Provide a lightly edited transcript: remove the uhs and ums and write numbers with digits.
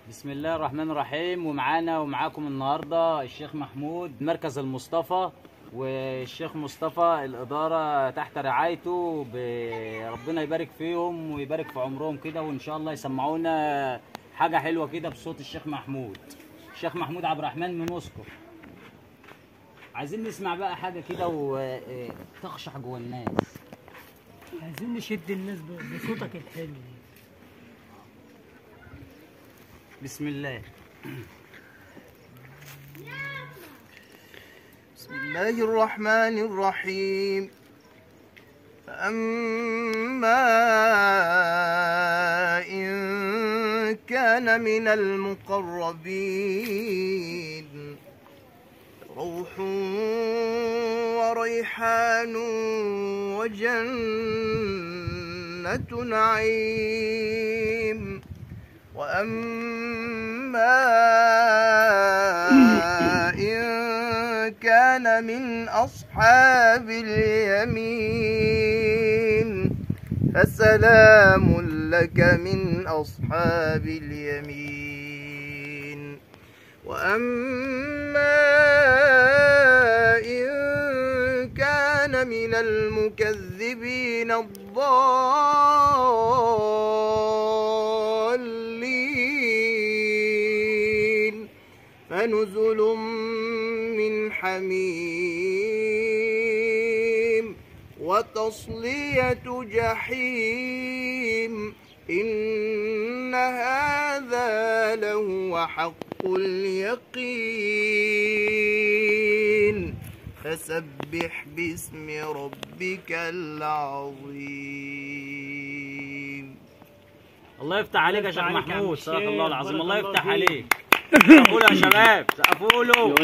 بسم الله الرحمن الرحيم. ومعانا ومعاكم النهارده الشيخ محمود مركز المصطفى، والشيخ مصطفى الإدارة تحت رعايته. ربنا يبارك فيهم ويبارك في عمرهم كده، وإن شاء الله يسمعونا حاجة حلوة كده بصوت الشيخ محمود. الشيخ محمود عبد الرحمن من مسكر. عايزين نسمع بقى حاجة كده وتخشع جوه الناس. عايزين نشد الناس بصوتك الحلو. بسم الله. بسم الله الرحمن الرحيم. فأما إن كان من المقربين روح وريحان وجنة نعيم. وأما إن كان من أصحاب اليمين فسلام لك من أصحاب اليمين. وأما إن كان من المكذبين الضالين فنزل من حميم وتصلية جحيم. إن هذا لهو حق اليقين. فسبح باسم ربك العظيم. الله يفتح عليك يا شيخ محمود، صدق الله العظيم. الله يفتح عليك. سقفوا له يا شباب، سقفوا له.